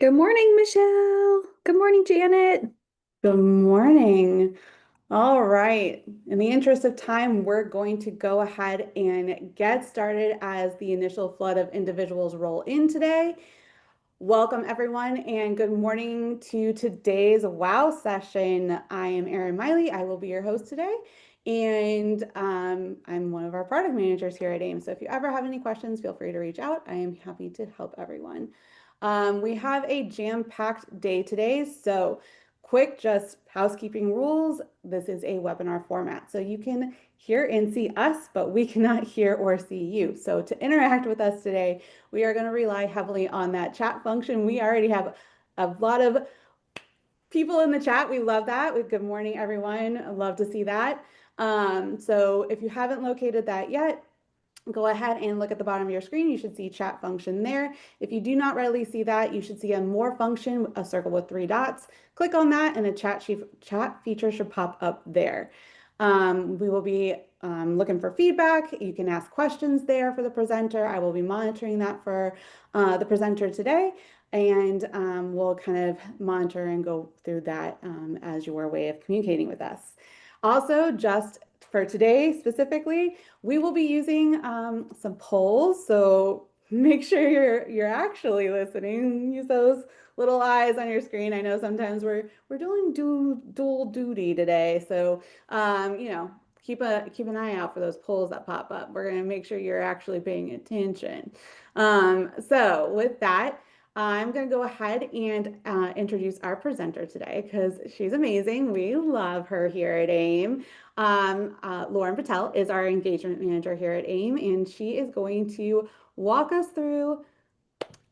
Good morning, Michelle. Good morning, Janet. Good morning. All right. In the interest of time, we're going to go ahead and get started as the initial flood of individuals roll in today. Welcome, everyone, and good morning to today's WOW session. I am Erin Miley. I will be your host today, and I'm one of our product managers here at AIM. So if you ever have any questions, feel free to reach out. I am happy to help everyone. We have a jam-packed day today, so quick, just housekeeping rules. This is a webinar format, so you can hear and see us, but we cannot hear or see you. So to interact with us today, we are going to rely heavily on that chat function. We already have a lot of people in the chat. We love that. Good morning, everyone. I love to see that. So if you haven't located that yet, go ahead and look at the bottom of your screen. You should see chat function there. If you do not readily see that, you should see a more function, a circle with three dots. Click on that and a chat feature should pop up there. We will be looking for feedback. You can ask questions there for the presenter. I will be monitoring that for the presenter today. And we'll kind of monitor and go through that as your way of communicating with us. Also, just for today specifically, we will be using some polls. So make sure you're actually listening. Use those little eyes on your screen. I know sometimes we're doing dual duty today, so keep an eye out for those polls that pop up. We're gonna make sure you're actually paying attention. So with that. I'm going to go ahead and introduce our presenter today because she's amazing. We love her here at AIM. Lauren Patel is our engagement manager here at AIM, and she is going to walk us through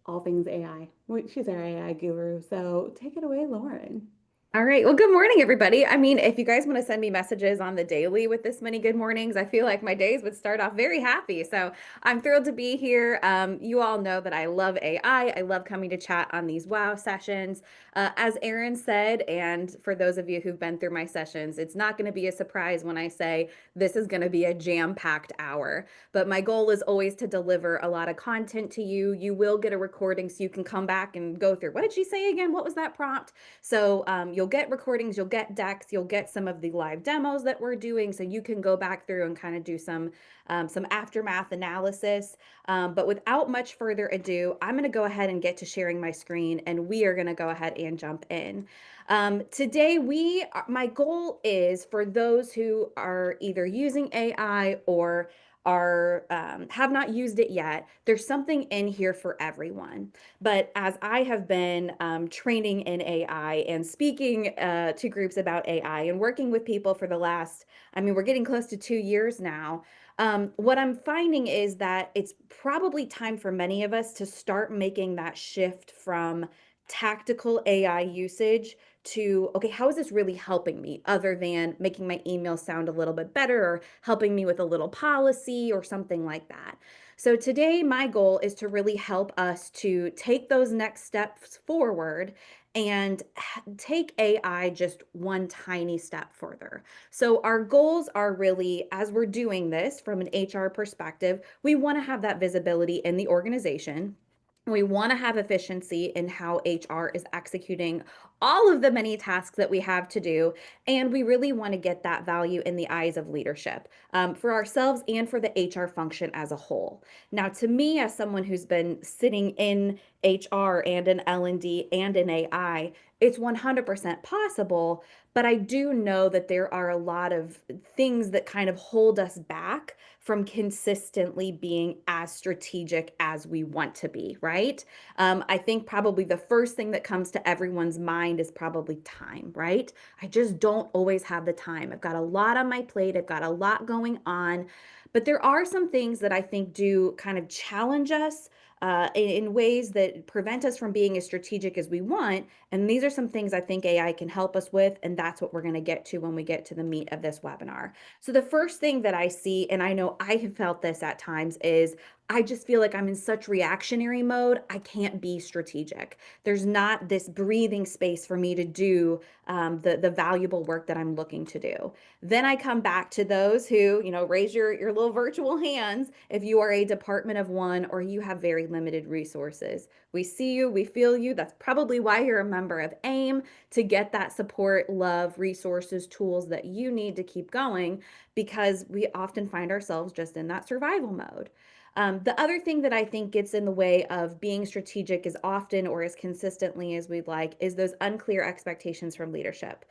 all things AI. She's our AI guru. So take it away, Lauren. All right. Well, good morning, everybody. I mean, if you guys want to send me messages on the daily with this many good mornings, I feel like my days would start off very happy. So I'm thrilled to be here. You all know that I love AI. I love coming to chat on these WOW sessions. As Erin said, and for those of you who've been through my sessions, it's not going to be a surprise when I say this is going to be a jam-packed hour. But my goal is always to deliver a lot of content to you. You will get a recording so you can come back and go through. What did she say again? What was that prompt? So you'll get recordings, you'll get decks, you'll get some of the live demos that we're doing, so you can go back through and kind of do some aftermath analysis. But without much further ado, I'm going to go ahead and get to sharing my screen, and we are going to go ahead and jump in. Today, my goal is for those who are either using AI or are have not used it yet, there's something in here for everyone. But as I have been training in AI and speaking to groups about AI and working with people for the last, I mean, we're getting close to 2 years now. What I'm finding is that it's probably time for many of us to start making that shift from tactical AI usage to, okay, how is this really helping me other than making my email sound a little bit better or helping me with a little policy or something like that? So today, my goal is to really help us to take those next steps forward and take AI just one tiny step further. So our goals are really, as we're doing this from an HR perspective, we want to have that visibility in the organization. We want to have efficiency in how HR is executing all of the many tasks that we have to do. And we really want to get that value in the eyes of leadership for ourselves and for the HR function as a whole. Now, to me, as someone who's been sitting in HR and in L&D and in AI, it's 100% possible, but I do know that there are a lot of things that kind of hold us back from consistently being as strategic as we want to be, right? I think probably the first thing that comes to everyone's mind is probably time, right? I just don't always have the time. I've got a lot on my plate, I've got a lot going on, but there are some things that I think do kind of challenge us in ways that prevent us from being as strategic as we want. And these are some things I think AI can help us with. And that's what we're going to get to when we get to the meat of this webinar. So the first thing that I see, and I know I have felt this at times, is I just feel like I'm in such reactionary mode. I can't be strategic. There's not this breathing space for me to do the valuable work that I'm looking to do. Then I come back to those who, raise your little virtual hands if you are a department of one or you have very limited resources. We see you, we feel you. That's probably why you're a member of AIM, to get that support, love, resources, tools that you need to keep going, because we often find ourselves just in that survival mode. The other thing that I think gets in the way of being strategic as often or as consistently as we'd like is those unclear expectations from leadership.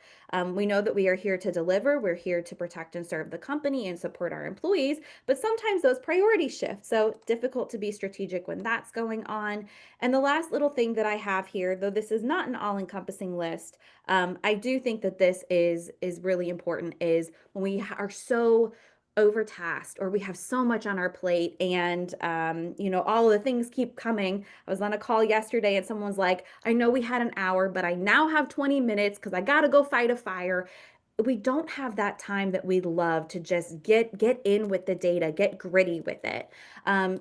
We know that we are here to deliver, we're here to protect and serve the company and support our employees, but sometimes those priorities shift. So difficult to be strategic when that's going on. And the last little thing that I have here, though this is not an all-encompassing list, I do think that this is really important, is when we are so overtasked or we have so much on our plate, and all of the things keep coming. I was on a call yesterday and someone's like, I know we had an hour, but I now have 20 minutes because I got to go fight a fire. We don't have that time that we love to just get in with the data, get gritty with it.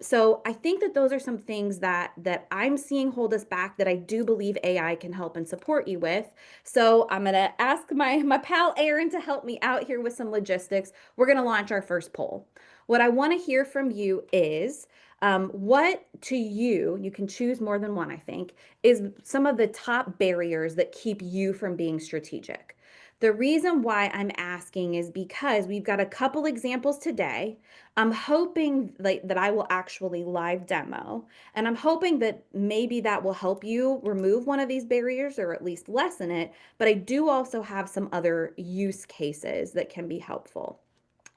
So I think that those are some things that I'm seeing hold us back, that I do believe AI can help and support you with. So I'm gonna ask my pal Aaron to help me out here with some logistics. We're gonna launch our first poll. What I want to hear from you is, what to you, you can choose more than one, I think, is some of the top barriers that keep you from being strategic. The reason why I'm asking is because we've got a couple examples today. I'm hoping that I will actually live demo, and I'm hoping that maybe that will help you remove one of these barriers or at least lessen it. But I do also have some other use cases that can be helpful.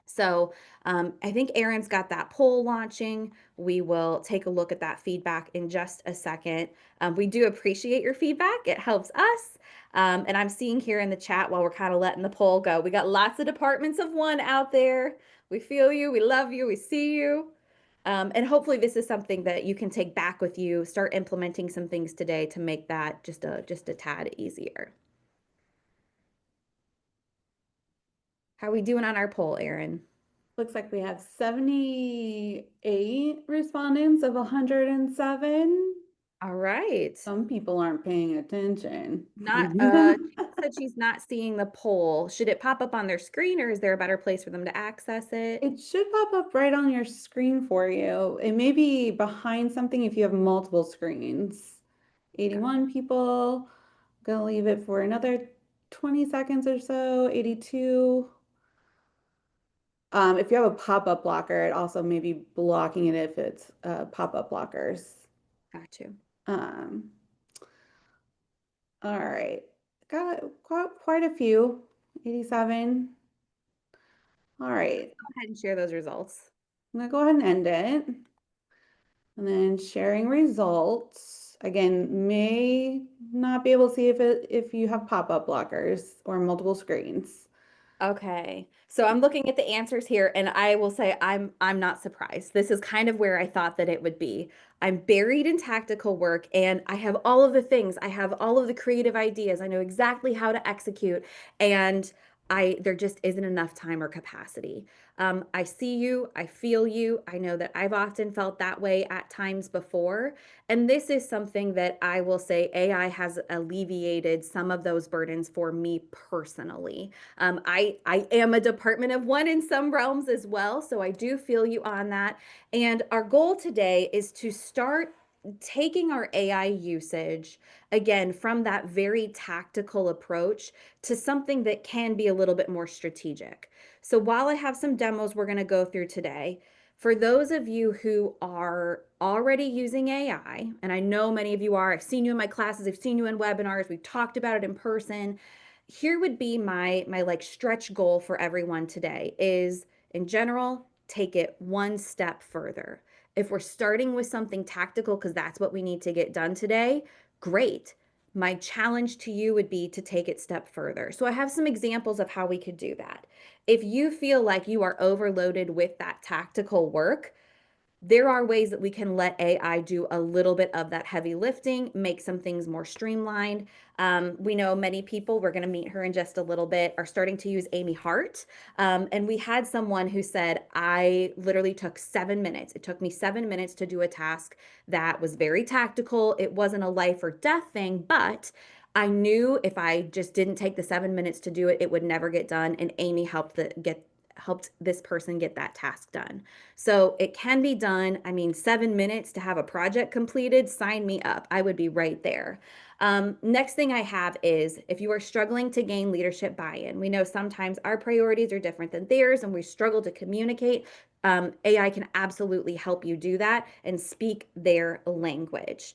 So I think Aaron's got that poll launching. We will take a look at that feedback in just a second. We do appreciate your feedback. It helps us. And I'm seeing here in the chat, while we're kind of letting the poll go, we got lots of departments of one out there. We feel you, we love you, we see you. And hopefully this is something that you can take back with you, start implementing some things today to make that just a tad easier. How are we doing on our poll, Aaron? Looks like we have 78 respondents of 107. All right. Some people aren't paying attention. Not Gina said she's not seeing the poll. Should it pop up on their screen, or is there a better place for them to access it? It should pop up right on your screen for you. It may be behind something if you have multiple screens. Got 81 people. Gonna leave it for another 20 seconds or so. 82. If you have a pop-up blocker, it also may be blocking it if it's pop-up blockers. got you. Um, all right. Got quite a few. 87. All right. Go ahead and share those results. I'm gonna go ahead and end it. And then sharing results. Again, may not be able to see if you have pop-up blockers or multiple screens. Okay. So I'm looking at the answers here, and I will say I'm not surprised. This is kind of where I thought that it would be. I'm buried in tactical work, and I have all of the things. I have all of the creative ideas. I know exactly how to execute, and I there just isn't enough time or capacity. I see you, I feel you. I know that I've often felt that way at times before, and this is something that I will say AI has alleviated some of those burdens for me personally. I am a department of one in some realms as well, so I do feel you on that. And our goal today is to start taking our AI usage again from that very tactical approach to something that can be a little bit more strategic. So while I have some demos we're going to go through today, for those of you who are already using AI, and I know many of you are, I've seen you in my classes, I've seen you in webinars, we've talked about it in person. Here would be my like stretch goal for everyone today is, in general, take it one step further. If we're starting with something tactical because that's what we need to get done today, great. My challenge to you would be to take it step further. So I have some examples of how we could do that. If you feel like you are overloaded with that tactical work, there are ways that we can let AI do a little bit of that heavy lifting, make some things more streamlined. We know many people, we're going to meet her in just a little bit, are starting to use Aaime Hart. And we had someone who said, I literally took 7 minutes. It took me 7 minutes to do a task that was very tactical. It wasn't a life or death thing, but I knew if I just didn't take the 7 minutes to do it, it would never get done. And Aaime helped this person get that task done. So it can be done. I mean, 7 minutes to have a project completed, sign me up. I would be right there. Next thing I have is if you are struggling to gain leadership buy-in, we know sometimes our priorities are different than theirs and we struggle to communicate. AI can absolutely help you do that and speak their language.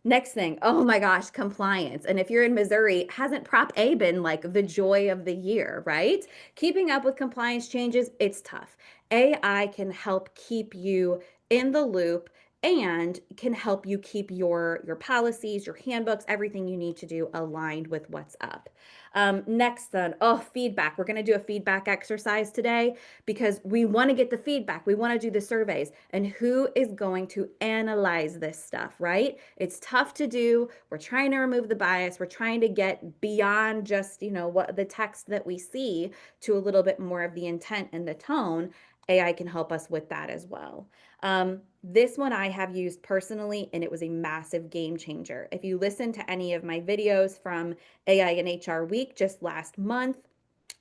Next thing, oh my gosh, compliance. And if you're in Missouri, hasn't Prop A been like the joy of the year, right? Keeping up with compliance changes, it's tough. AI can help keep you in the loop and can help you keep your policies, your handbooks, everything you need to do aligned with what's up. Next, then, oh, feedback. We're going to do a feedback exercise today because we want to get the feedback. We want to do the surveys. And who is going to analyze this stuff, right? It's tough to do. We're trying to remove the bias. We're trying to get beyond just, what the text that we see to a little bit more of the intent and the tone. AI can help us with that as well. This one I have used personally, and it was a massive game changer. If you listen to any of my videos from AI and HR Week just last month,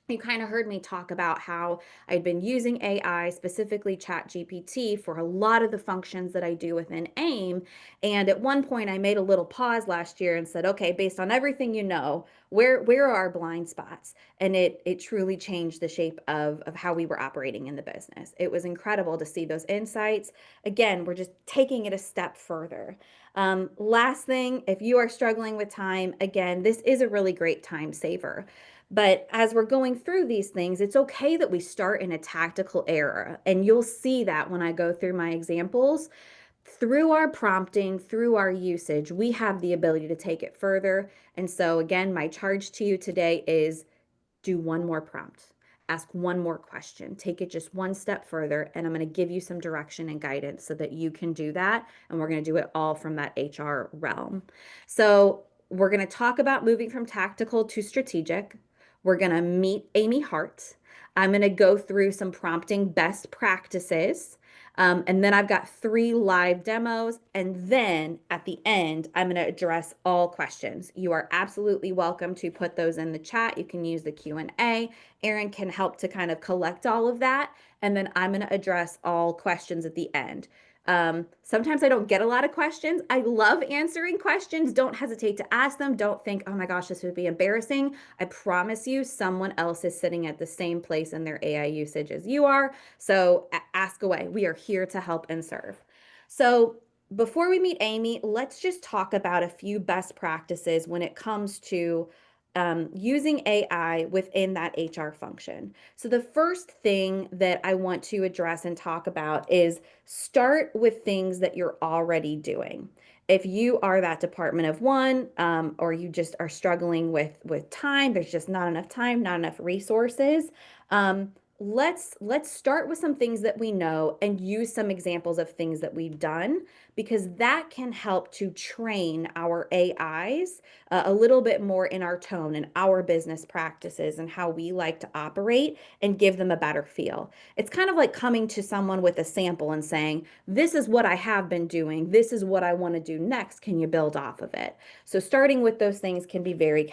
you kind of heard me talk about how I'd been using AI, specifically ChatGPT, for a lot of the functions that I do within AIM. And at one point, I made a little pause last year and said, okay, based on everything where are our blind spots? And it truly changed the shape of how we were operating in the business. It was incredible to see those insights. Again, we're just taking it a step further. Last thing, if you are struggling with time, again, this is a really great time saver. But as we're going through these things, it's okay that we start in a tactical era. And you'll see that when I go through my examples. Through our prompting, through our usage, we have the ability to take it further. And so, again, my charge to you today is do one more prompt, ask one more question, take it just one step further. And I'm going to give you some direction and guidance so that you can do that. And we're going to do it all from that HR realm. So, we're going to talk about moving from tactical to strategic. We're going to meet Aaime Hart. I'm going to go through some prompting best practices. And then I've got 3 live demos. And then at the end, I'm going to address all questions. You are absolutely welcome to put those in the chat. You can use the Q&A. Erin can help to kind of collect all of that. And then I'm going to address all questions at the end. Sometimes I don't get a lot of questions. I love answering questions. Don't hesitate to ask them. Don't think, oh my gosh, this would be embarrassing. I promise you, someone else is sitting at the same place in their AI usage as you are. So ask away. We are here to help and serve. So before we meet Aaime, let's just talk about a few best practices when it comes to using AI within that HR function. So, the first thing that I want to address and talk about is start with things that you're already doing. If you are that department of one, or you just are struggling with time, there's just not enough time, not enough resources. Let's start with some things that we know and use some examples of things that we've done because that can help to train our AIs a little bit more in our tone and our business practices and how we like to operate and give them a better feel. It's kind of like coming to someone with a sample and saying, this is what I have been doing. This is what I want to do next. Can you build off of it? So starting with those things can be very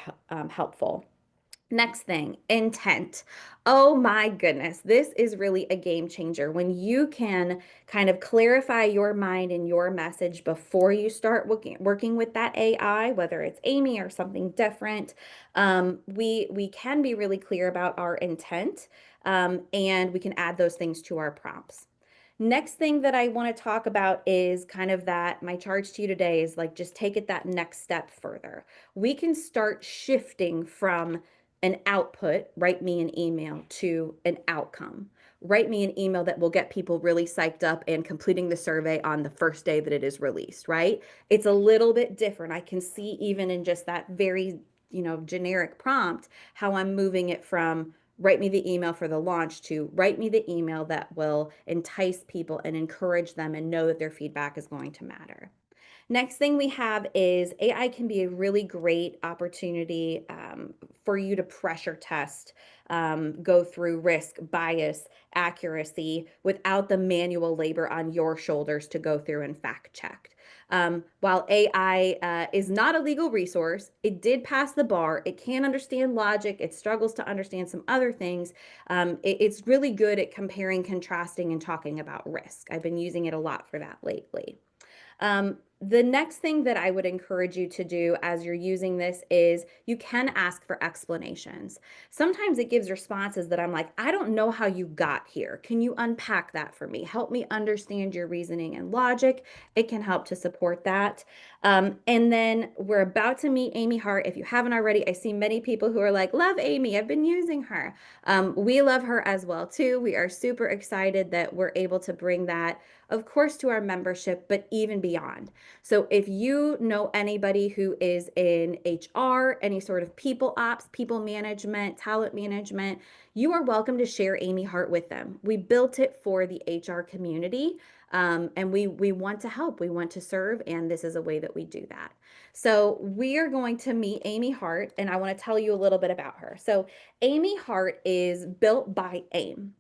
helpful. Next thing, intent. Oh my goodness, this is really a game changer. When you can kind of clarify your mind and your message before you start working with that AI, whether it's Aaime or something different, we can be really clear about our intent, and we can add those things to our prompts. Next thing that I want to talk about is kind of that my charge to you today is like just take it that next step further. We can start shifting from an output, write me an email, to an outcome. Write me an email that will get people really psyched up and completing the survey on the first day that it is released, right? It's a little bit different. I can see even in just that very, generic prompt how I'm moving it from write me the email for the launch to write me the email that will entice people and encourage them and know that their feedback is going to matter. Next thing we have is AI can be a really great opportunity for you to pressure test, go through risk, bias, accuracy without the manual labor on your shoulders to go through and fact check. While AI is not a legal resource, it did pass the bar. It can understand logic. It struggles to understand some other things. It's really good at comparing, contrasting, and talking about risk. I've been using it a lot for that lately. The next thing that I would encourage you to do as you're using this is you can ask for explanations. Sometimes it gives responses that I'm like, I don't know how you got here. Can you unpack that for me? Help me understand your reasoning and logic. It can help to support that. And then we're about to meet Aaime Hart. If you haven't already, I see many people who are like, love Aaime. I've been using her. We love her as well too. We are super excited that we're able to bring that, of course, to our membership, but even beyond. So if you know anybody who is in HR, any sort of people ops, people management, talent management, you are welcome to share Aaime Hart with them. We built it for the HR community, and we want to help. We want to serve, and this is a way that we do that. So we are going to meet Aaime Hart, and I want to tell you a little bit about her. So Aaime Hart is built by AIM.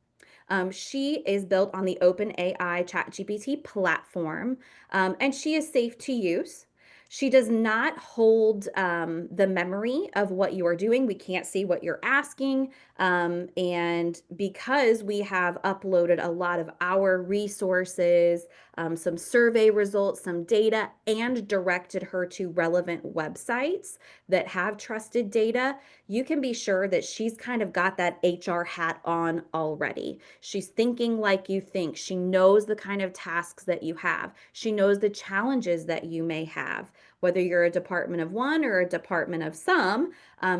She is built on the OpenAI ChatGPT platform, and she is safe to use. She does not hold the memory of what you are doing. We can't see what you're asking. And because we have uploaded a lot of our resources, some survey results, some data, and directed her to relevant websites that have trusted data, you can be sure that she's kind of got that HR hat on already. She's thinking like you think. She knows the kind of tasks that you have. She knows the challenges that you may have, whether you're a department of one or a department of some.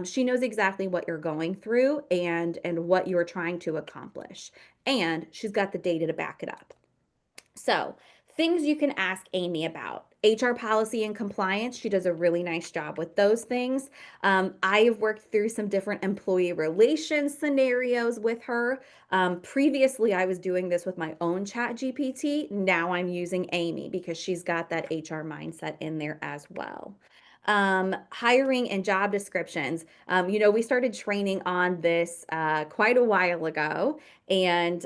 She knows exactly what you're going through and what you're trying to accomplish. And she's got the data to back it up. So, things you can ask Aaime about. HR policy and compliance, she does a really nice job with those things. I have worked through some different employee relations scenarios with her. Previously, I was doing this with my own chat GPT. Now I'm using Aaime because she's got that HR mindset in there as well. Hiring and job descriptions. We started training on this quite a while ago, and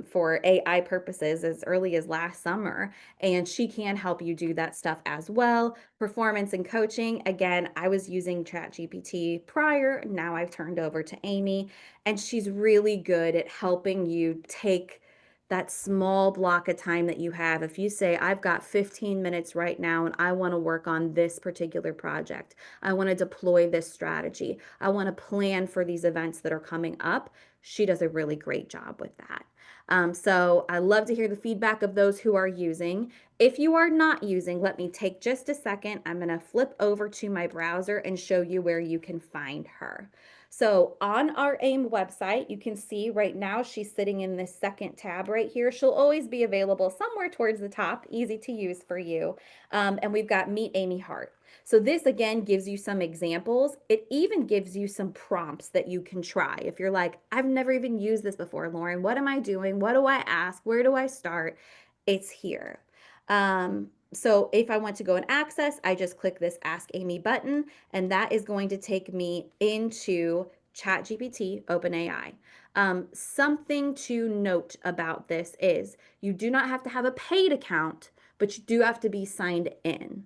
for AI purposes as early as last summer. And she can help you do that stuff as well. Performance and coaching. Again, I was using ChatGPT prior. Now I've turned over to Aaime, and she's really good at helping you take that small block of time that you have. If you say, I've got 15 minutes right now and I want to work on this particular project, I want to deploy this strategy, I want to plan for these events that are coming up, she does a really great job with that. So I love to hear the feedback of those who are using. If you are not using, let me take just a second. I'm going to flip over to my browser and show you where you can find her. So on our AIM website, you can see right now she's sitting in this second tab right here. She'll always be available somewhere towards the top, easy to use for you. And we've got Meet Aaime Hart. So this again gives you some examples. It even gives you some prompts that you can try. If you're like, I've never even used this before, Lauren, what am I doing? What do I ask? Where do I start? It's here. So if I want to go and access, I just click this Ask Aaime button, and that is going to take me into ChatGPT OpenAI. Something to note about this is you do not have to have a paid account, but you do have to be signed in.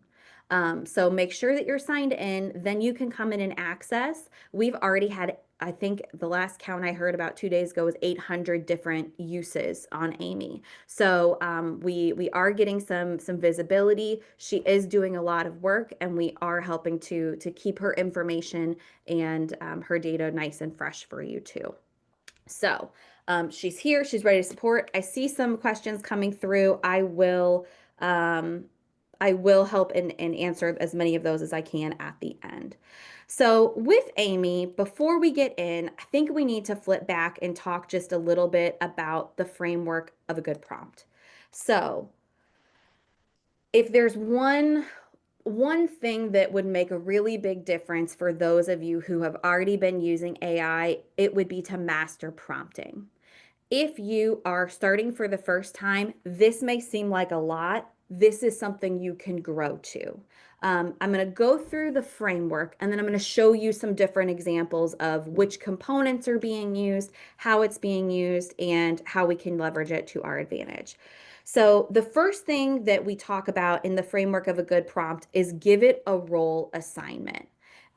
So make sure that you're signed in, then you can come in and access. We've already had, I think the last count I heard about 2 days ago was 800 different uses on Aaime. So we are getting some visibility. She is doing a lot of work, and we are helping to keep her information and her data nice and fresh for you too. So she's here. She's ready to support. I see some questions coming through. Um, I will help and answer as many of those as I can at the end. So with Aaime, before we get in, I think we need to flip back and talk just a little bit about the framework of a good prompt. So if there's one One thing that would make a really big difference for those of you who have already been using AI, it would be to master prompting. If you are starting for the first time, this may seem like a lot. This is something you can grow to. I'm going to go through the framework and then I'm going to show you some different examples of which components are being used, how it's being used, and how we can leverage it to our advantage. So, the first thing that we talk about in the framework of a good prompt is give it a role assignment.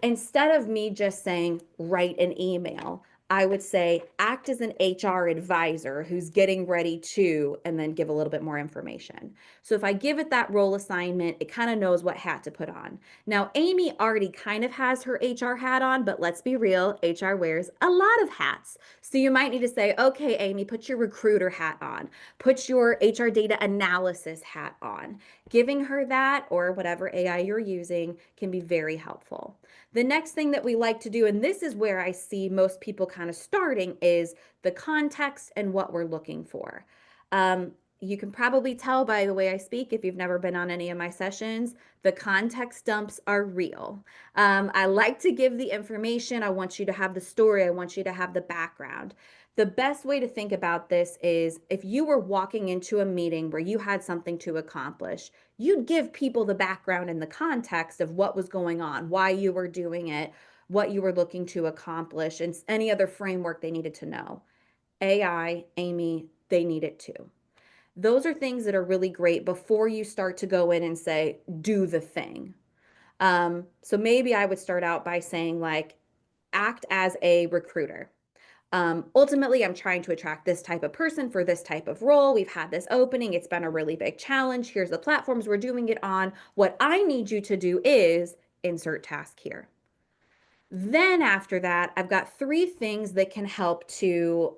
Instead of me just saying, write an email, I would say act as an HR advisor who's getting ready to, and then give a little bit more information. So if I give it that role assignment, it kind of knows what hat to put on. Now, Amy already kind of has her HR hat on, but let's be real, HR wears a lot of hats. So you might need to say, okay, Amy, put your recruiter hat on, put your HR data analysis hat on. Giving her that or whatever AI you're using can be very helpful. The next thing that we like to do, and this is where I see most people kind of starting, is the context and what we're looking for. You can probably tell by the way I speak, if you've never been on any of my sessions, the context dumps are real. I like to give the information. I want you to have the story. I want you to have the background. The best way to think about this is if you were walking into a meeting where you had something to accomplish, you'd give people the background and the context of what was going on, why you were doing it, what you were looking to accomplish, and any other framework they needed to know. AI, Amy, they need it too. Those are things that are really great before you start to go in and say, do the thing. So maybe I would start out by saying, like, act as a recruiter. Ultimately, I'm trying to attract this type of person for this type of role. We've had this opening. It's been a really big challenge. Here's the platforms we're doing it on. What I need you to do is insert task here. Then after that, I've got three things that can help to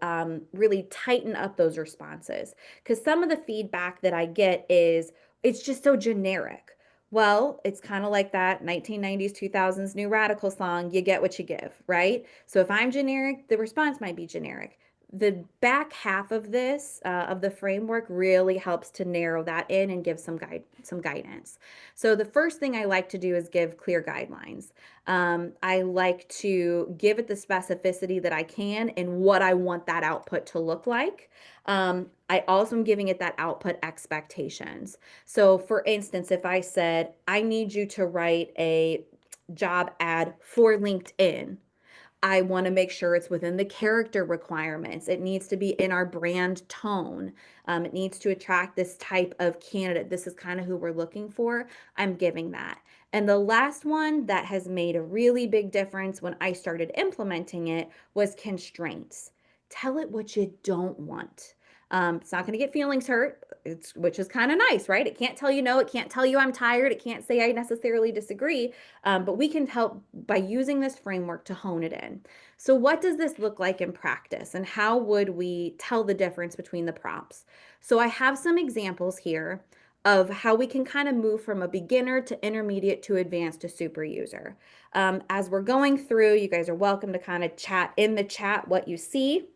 really tighten up those responses. Because some of the feedback that I get is it's just so generic. Well, it's kind of like that 1990s, 2000s New Radical song, you get what you give, right? So if I'm generic, the response might be generic. The back half of this, of the framework, really helps to narrow that in and give some guidance. So the first thing I like to do is give clear guidelines. I like to give it the specificity that I can and what I want that output to look like. I also am giving it that output expectations. So, for instance, if I said, I need you to write a job ad for LinkedIn, I want to make sure it's within the character requirements. It needs to be in our brand tone. It needs to attract this type of candidate. This is kind of who we're looking for. I'm giving that. And the last one that has made a really big difference when I started implementing it was constraints. Tell it what you don't want. It's not going to get feelings hurt, which is kind of nice, right? It can't tell you no. It can't tell you I'm tired. It can't say I necessarily disagree. But we can help by using this framework to hone it in. So, what does this look like in practice, and how would we tell the difference between the prompts? So, I have some examples here of how we can kind of move from a beginner to intermediate to advanced to super user. As we're going through, you guys are welcome to kind of chat in the chat what you see.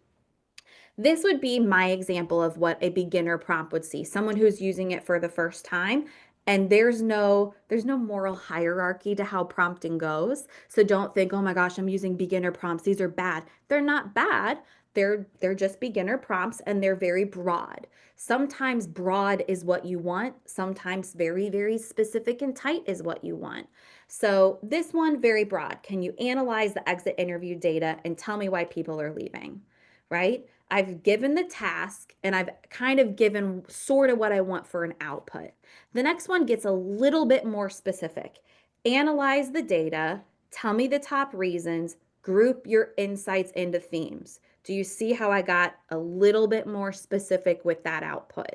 This would be my example of what a beginner prompt would see. Someone who's using it for the first time, and there's no moral hierarchy to how prompting goes. So don't think, "Oh my gosh, I'm using beginner prompts. These are bad." They're not bad. They're just beginner prompts and they're very broad. Sometimes broad is what you want, sometimes very very specific and tight is what you want. So this one very broad. Can you analyze the exit interview data and tell me why people are leaving? Right? I've given the task and I've kind of given sort of what I want for an output. The next one gets a little bit more specific. Analyze the data, tell me the top reasons, group your insights into themes. Do you see how I got a little bit more specific with that output?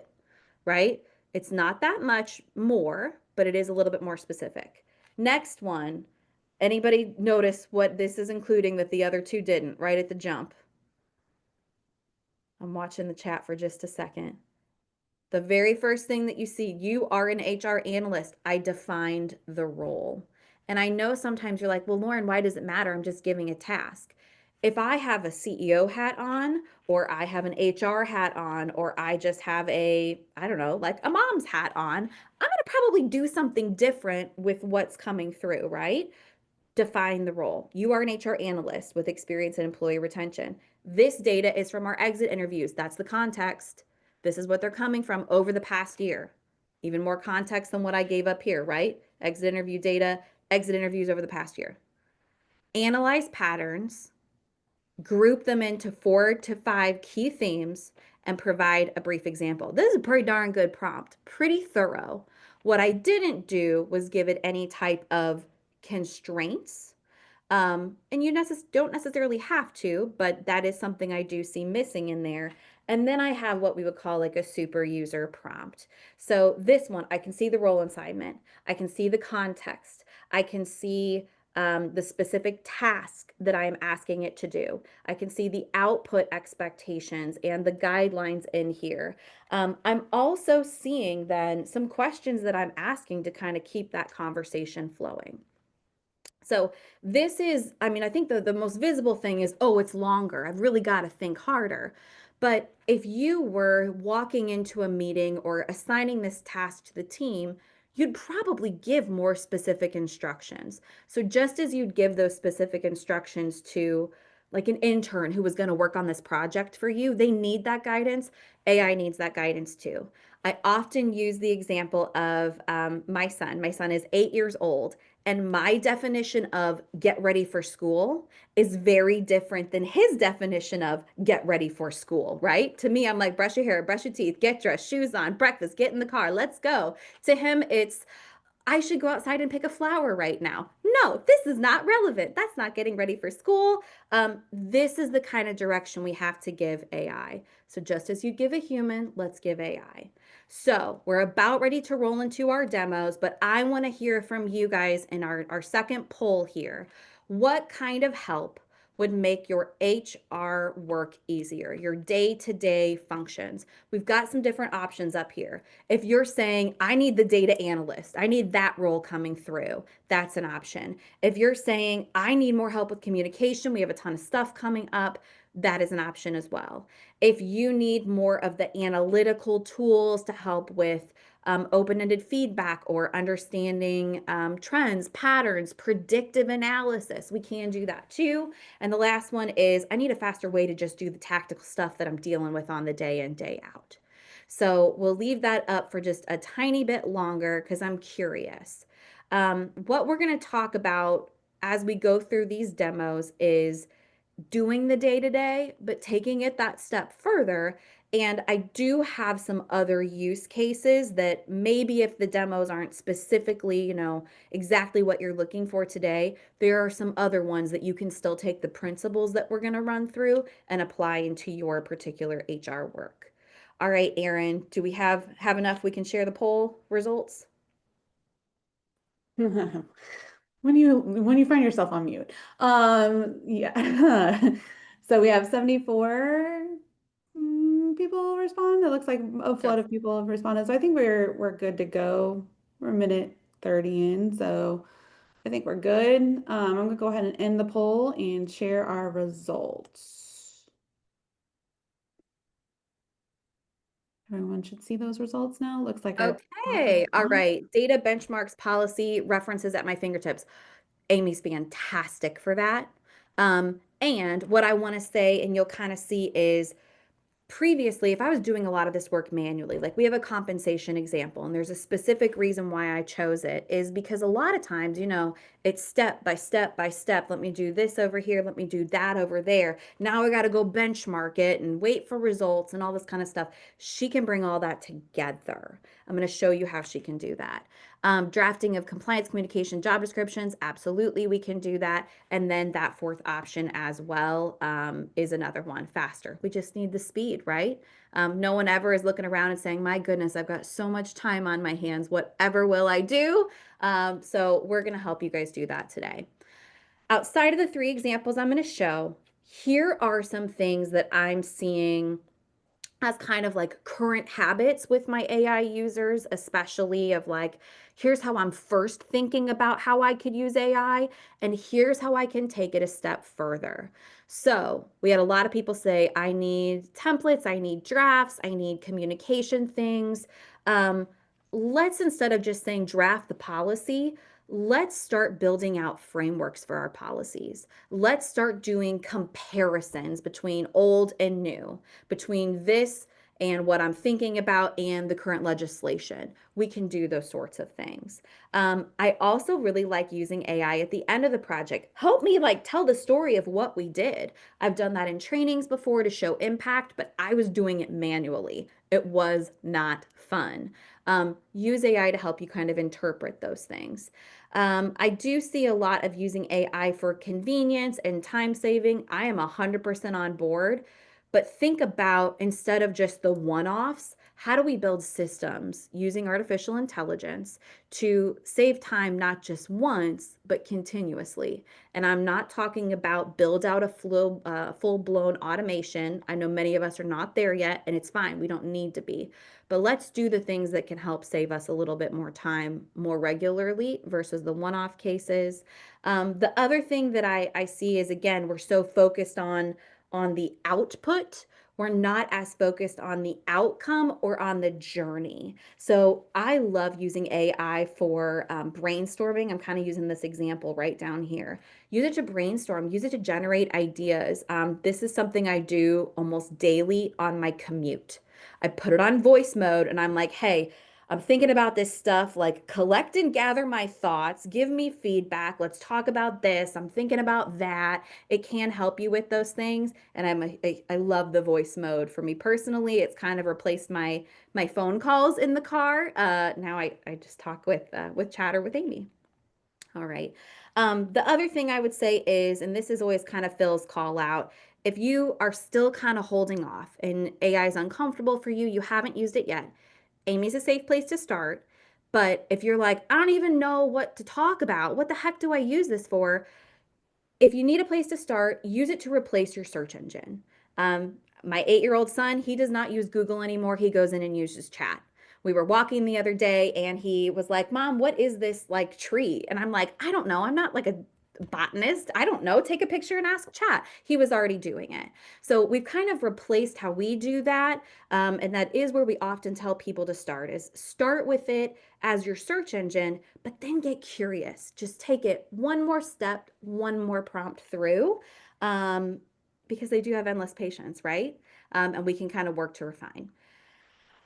Right? It's not that much more, but it is a little bit more specific. Next one, anybody notice what this is including that the other two didn't right at the jump? I'm watching the chat for just a second. The very first thing that you see, you are an HR analyst. I defined the role. And I know sometimes you're like, well, Lauren, why does it matter? I'm just giving a task. If I have a CEO hat on, or I have an HR hat on, or I just have a, I don't know, like a mom's hat on, I'm going to probably do something different with what's coming through, right? Define the role. You are an HR analyst with experience in employee retention. This data is from our exit interviews. That's the context. This is what they're coming from over the past year. Even more context than what I gave up here, right? Exit interview data, exit interviews over the past year. Analyze patterns, group them into 4 to 5 key themes, and provide a brief example. This is a pretty darn good prompt, pretty thorough. What I didn't do was give it any type of constraints, and you don't necessarily have to, but that is something I do see missing in there. And then I have what we would call like a super user prompt. So this one, I can see the role assignment, I can see the context, I can see the specific task that I'm asking it to do. I can see the output expectations and the guidelines in here. I'm also seeing then some questions that I'm asking to kind of keep that conversation flowing. So this is, I mean, I think the most visible thing is, oh, it's longer. I've really got to think harder. But if you were walking into a meeting or assigning this task to the team, you'd probably give more specific instructions. So just as you'd give those specific instructions to like an intern who was going to work on this project for you, they need that guidance. AI needs that guidance too. I often use the example of my son. My son is 8 years old, and my definition of get ready for school is very different than his definition of get ready for school, right? To me, I'm like, brush your hair, brush your teeth, get dressed, shoes on, breakfast, get in the car, let's go. To him, it's, I should go outside and pick a flower right now. No, this is not relevant. That's not getting ready for school. This is the kind of direction we have to give AI. So just as you give a human, let's give AI. So we're about ready to roll into our demos, but I want to hear from you guys in our second poll here. What kind of help would make your HR work easier, your day-to-day functions? We've got some different options up here. If you're saying, I need the data analyst, I need that role coming through, that's an option. If you're saying, I need more help with communication, we have a ton of stuff coming up, that is an option as well. If you need more of the analytical tools to help with open-ended feedback or understanding trends, patterns, predictive analysis, we can do that too. And the last one is, I need a faster way to just do the tactical stuff that I'm dealing with on the day in, day out. So we'll leave that up for just a tiny bit longer because I'm curious. What we're going to talk about as we go through these demos is doing the day to day, but taking it that step further. And I do have some other use cases that maybe if the demos aren't specifically, exactly what you're looking for today, there are some other ones that you can still take the principles that we're going to run through and apply into your particular HR work. All right, Erin, do we have enough we can share the poll results? When you find yourself on mute. Yeah. So we have 74 people respond. It looks like a flood Good. of people have responded. So I think we're good to go. We're a minute 30 in, so I think we're good. I'm gonna go ahead and end the poll and share our results. Everyone should see those results now. Looks like our Okay. All right. Data benchmarks policy references at my fingertips. Amy's fantastic for that. And what I want to say, and you'll kind of see, is previously, if I was doing a lot of this work manually, like we have a compensation example, and there's a specific reason why I chose it, is because a lot of times, it's step by step by step. Let me do this over here. Let me do that over there. Now I got to go benchmark it and wait for results and all this kind of stuff. She can bring all that together. I'm going to show you how she can do that. Drafting of compliance communication job descriptions, absolutely, we can do that. And then that fourth option as well is another one, faster. We just need the speed, right? No one ever is looking around and saying, my goodness, I've got so much time on my hands. Whatever will I do? So we're going to help you guys do that today. Outside of the 3 examples I'm going to show, here are some things that I'm seeing as kind of like current habits with my AI users, especially of like, Here's how I'm first thinking about how I could use AI, and here's how I can take it a step further. So we had a lot of people say, I need templates, I need drafts, I need communication things. Um, let's, instead of just saying draft the policy, let's start building out frameworks for our policies. Let's start doing comparisons between old and new, between this and what I'm thinking about and the current legislation. We can do those sorts of things. I also really like using AI at the end of the project. Help me like tell the story of what we did. I've done that in trainings before to show impact, but I was doing it manually. It was not fun. Use AI to help you kind of interpret those things. I do see a lot of using AI for convenience and time saving. I am 100% on board. But think about, instead of just the one offs, how do we build systems using artificial intelligence to save time not just once, but continuously? And I'm not talking about build out a full blown automation. I know many of us are not there yet, and it's fine. We don't need to be. But let's do the things that can help save us a little bit more time more regularly versus the one off cases. The other thing that I see is, again, we're so focused on the output. We're not as focused on the outcome or on the journey. So I love using AI for brainstorming. I'm kind of using this example right down here. Use it to brainstorm, use it to generate ideas. This is something I do almost daily on my commute. I put it on voice mode and I'm like, hey, I'm thinking about this stuff, like collect and gather my thoughts, give me feedback. Let's talk about this. I'm thinking about that. It can help you with those things. And I love the voice mode. For me personally, it's kind of replaced my phone calls in the car. Now I just talk with Chatter with Amy. All right. The other thing I would say is, and this is always kind of Phil's call out, if you are still kind of holding off and AI is uncomfortable for you, you haven't used it yet, Amy's a safe place to start. But if you're like, I don't even know what to talk about, what the heck do I use this for? If you need a place to start, use it to replace your search engine. My 8-year-old son, he does not use Google anymore. He goes in and uses chat. We were walking the other day and he was like, Mom, what is this like tree? And I'm like, I don't know. I'm not like a botanist. I don't know. Take a picture and ask chat. He was already doing it. So we've kind of replaced how we do that. And that is where we often tell people to start, is start with it as your search engine, but then get curious. Just take it one more step, one more prompt through, um, because they do have endless patience, right? And we can kind of work to refine.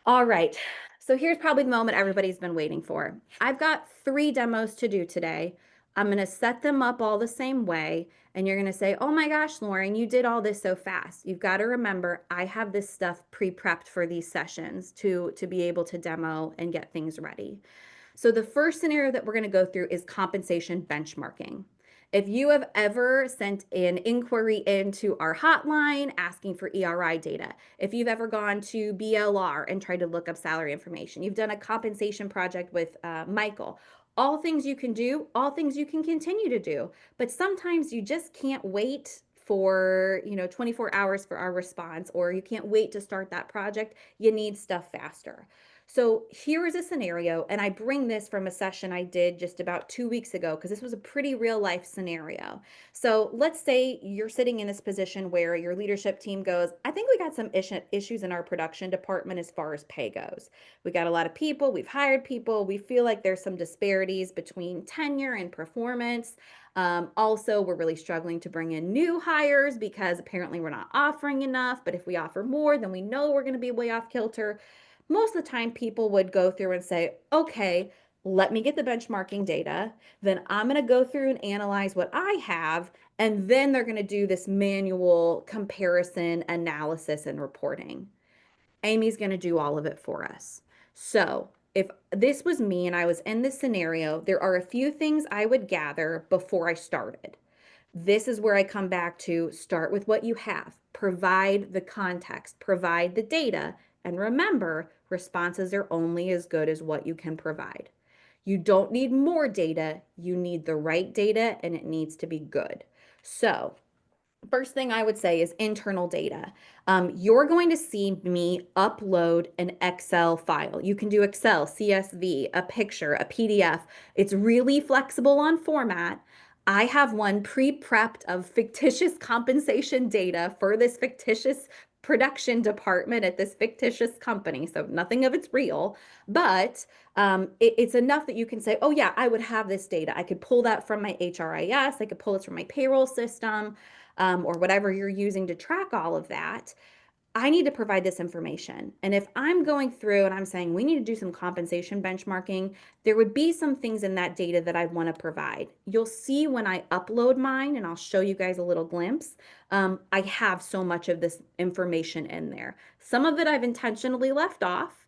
All right. So here's probably the moment everybody's been waiting for. I've got 3 demos to do today. I'm going to set them up all the same way. And you're going to say, oh my gosh, Lauren, you did all this so fast. You've got to remember, I have this stuff pre-prepped for these sessions to be able to demo and get things ready. So the first scenario that we're going to go through is compensation benchmarking. If you have ever sent an inquiry into our hotline asking for ERI data, if you've ever gone to BLR and tried to look up salary information, you've done a compensation project with Michael, all things you can do, all things you can continue to do. But sometimes you just can't wait for 24 hours for our response, or you can't wait to start that project. You need stuff faster. So here is a scenario, and I bring this from a session I did just about 2 weeks ago because this was a pretty real life scenario. So let's say you're sitting in this position where your leadership team goes, I think we got some issues in our production department as far as pay goes. We got a lot of people, we've hired people, we feel like there's some disparities between tenure and performance. Also, we're really struggling to bring in new hires because apparently we're not offering enough. But if we offer more, then we know we're going to be way off kilter. Most of the time, people would go through and say, okay, let me get the benchmarking data. Then I'm going to go through and analyze what I have. And then they're going to do this manual comparison, analysis, and reporting. Amy's going to do all of it for us. So if this was me and I was in this scenario, there are a few things I would gather before I started. This is where I come back to start with what you have, provide the context, provide the data, and remember, responses are only as good as what you can provide. You don't need more data, you need the right data, and it needs to be good. So First thing I would say is internal data. You're going to see me upload an Excel file. You can do Excel, CSV, a picture, a PDF. It's really flexible on format. I have one pre-prepped of fictitious compensation data for this fictitious production department at this fictitious company. So nothing of it's real, but it's enough that you can say, oh, yeah, I would have this data. I could pull that from my HRIS. I could pull it from my payroll system, or whatever you're using to track all of that. I need to provide this information. And if I'm going through and I'm saying we need to do some compensation benchmarking, there would be some things in that data that I want to provide. You'll see when I upload mine, and I'll show you guys a little glimpse. I have so much of this information in there. Some of it I've intentionally left off,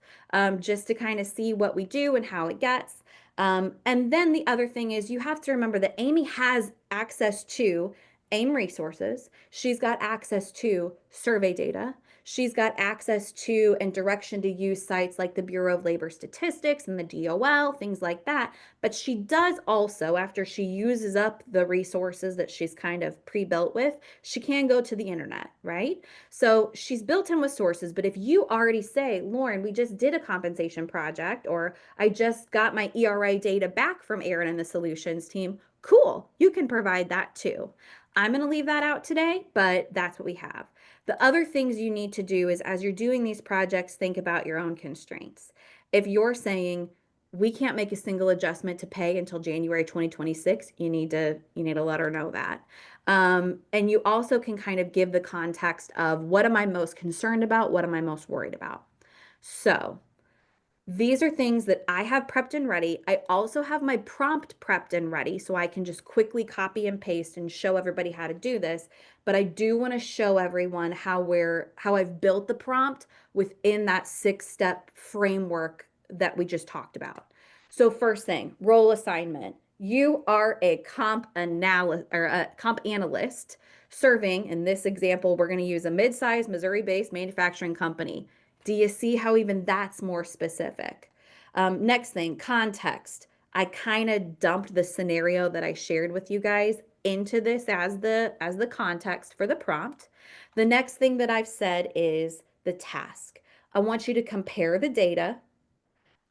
just to kind of see what we do and how it gets. And then the other thing is you have to remember that Amy has access to AIM resources. She's got access to survey data. She's got access to and direction to use sites like the Bureau of Labor Statistics and the DOL, things like that. But she does also, after she uses up the resources that she's kind of pre-built with, she can go to the internet, right? So she's built in with sources. But if you already say, Lauren, we just did a compensation project, or I just got my ERA data back from Aaron and the solutions team, cool, you can provide that too. I'm going to leave that out today, but that's what we have. The other things you need to do is as you're doing these projects, think about your own constraints. If you're saying we can't make a single adjustment to pay until January 2026, you need to let her know that. And you also can kind of give the context of what am I most concerned about? What am I most worried about? So these are things that I have prepped and ready. I also have my prompt prepped and ready so I can just quickly copy and paste and show everybody how to do this. But I do want to show everyone how I've built the prompt within that 6-step framework that we just talked about. So first thing, role assignment. You are a comp analyst serving, in this example, we're going to use a mid-sized Missouri-based manufacturing company. Do you see how even that's more specific? Next thing, context. I kind of dumped the scenario that I shared with you guys into this as the context for the prompt. The next thing that I've said is the task. I want you to compare the data.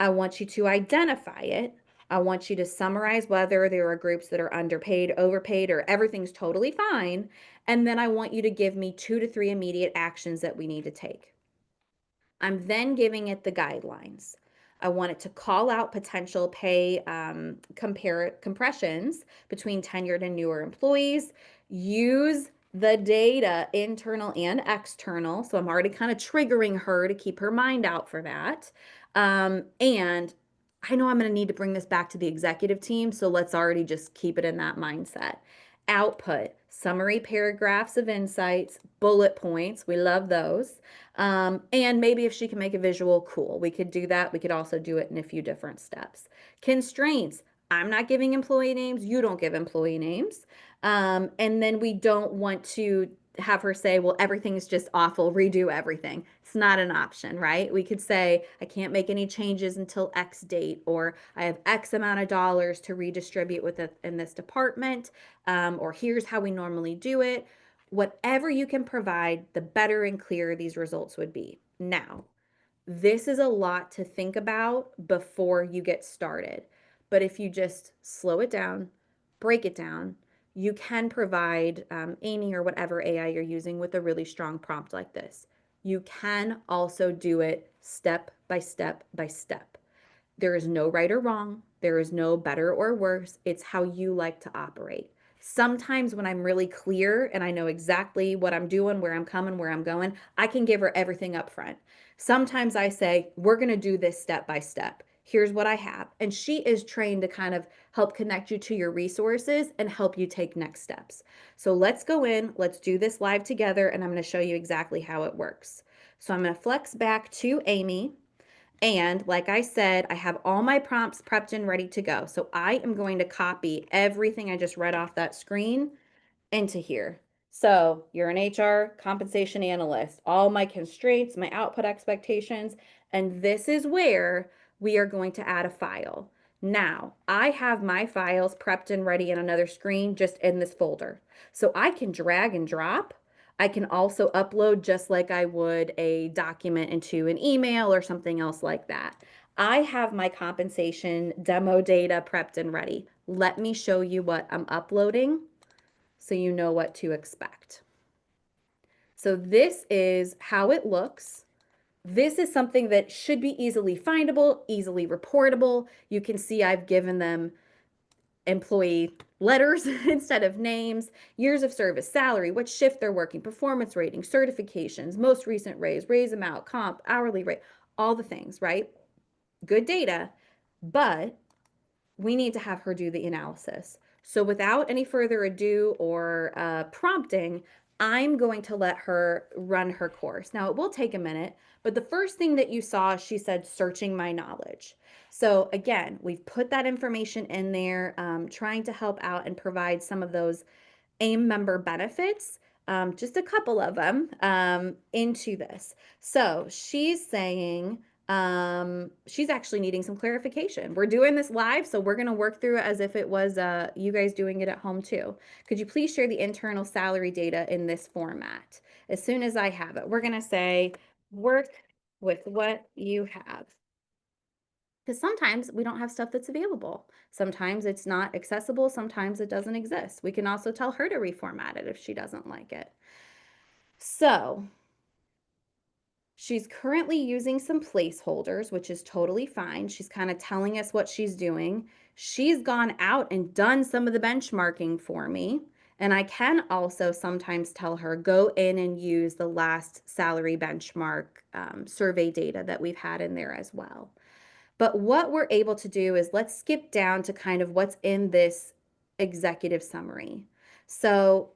I want you to identify it. I want you to summarize whether there are groups that are underpaid, overpaid, or everything's totally fine. And then I want you to give me 2 to 3 immediate actions that we need to take. I'm then giving it the guidelines. I want it to call out potential pay compressions between tenured and newer employees. Use the data, internal and external. So I'm already kind of triggering her to keep her mind out for that. And I know I'm going to need to bring this back to the executive team. So let's already just keep it in that mindset. Output, summary paragraphs of insights, bullet points. We love those. And maybe if she can make a visual, cool. We could do that. We could also do it in a few different steps. Constraints. I'm not giving employee names. You don't give employee names. And then we don't want to have her say, well, everything's just awful, redo everything. It's not an option, right? We could say, I can't make any changes until X date, or I have X amount of dollars to redistribute in this department, or here's how we normally do it. Whatever you can provide, the better and clearer these results would be. Now, this is a lot to think about before you get started. But if you just slow it down, break it down, you can provide Amy or whatever AI you're using with a really strong prompt like this. You can also do it step by step by step. There is no right or wrong. There is no better or worse. It's how you like to operate. Sometimes when I'm really clear and I know exactly what I'm doing, where I'm coming, where I'm going, I can give her everything up front. Sometimes I say, we're going to do this step by step. Here's what I have. And she is trained to kind of help connect you to your resources and help you take next steps. So let's go in, let's do this live together, and I'm going to show you exactly how it works. So I'm going to flex back to Amy. And like I said, I have all my prompts prepped and ready to go. So I am going to copy everything I just read off that screen into here. So you're an HR compensation analyst, all my constraints, my output expectations, and this is where we are going to add a file. Now, I have my files prepped and ready in another screen just in this folder. So I can drag and drop. I can also upload just like I would a document into an email or something else like that. I have my compensation demo data prepped and ready. Let me show you what I'm uploading so you know what to expect. So this is how it looks. This is something that should be easily findable, easily reportable. You can see I've given them employee letters instead of names, years of service, salary, what shift they're working, performance rating, certifications, most recent raise amount, comp, hourly rate, all the things, right? Good data, but we need to have her do the analysis. So without any further ado or prompting, I'm going to let her run her course. Now, it will take a minute, but the first thing that you saw, she said, searching my knowledge. So again, we've put that information in there, trying to help out and provide some of those AIM member benefits, just a couple of them, into this. So she's saying she's actually needing some clarification. We're doing this live, so we're going to work through it as if it was you guys doing it at home too. Could you please share the internal salary data in this format? As soon as I have it, we're going to say work with what you have. Because sometimes we don't have stuff that's available. Sometimes it's not accessible. Sometimes it doesn't exist. We can also tell her to reformat it if she doesn't like it. So she's currently using some placeholders, which is totally fine. She's kind of telling us what she's doing. She's gone out and done some of the benchmarking for me. And I can also sometimes tell her, go in and use the last salary benchmark survey data that we've had in there as well. But what we're able to do is let's skip down to kind of what's in this executive summary. So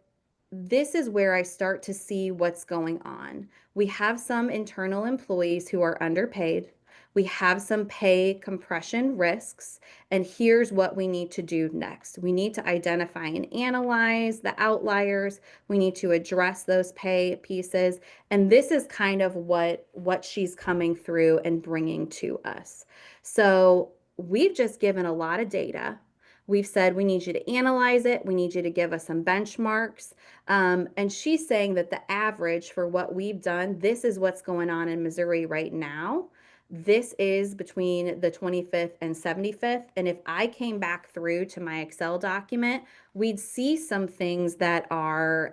this is where I start to see what's going on. We have some internal employees who are underpaid. We have some pay compression risks. And here's what we need to do next. We need to identify and analyze the outliers. We need to address those pay pieces. And this is kind of what she's coming through and bringing to us. So we've just given a lot of data. We've said we need you to analyze it. We need you to give us some benchmarks. And she's saying that the average for what we've done, this is what's going on in Missouri right now. This is between the 25th and 75th. And if I came back through to my Excel document, we'd see some things that are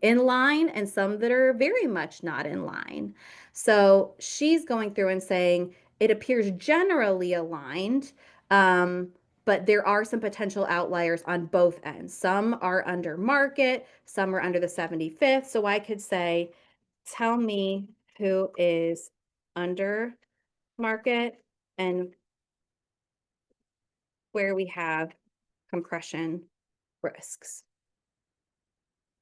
in line and some that are very much not in line. So she's going through and saying it appears generally aligned. But there are some potential outliers on both ends. Some are under market, some are under the 75th. So I could say, tell me who is under market and where we have compression risks.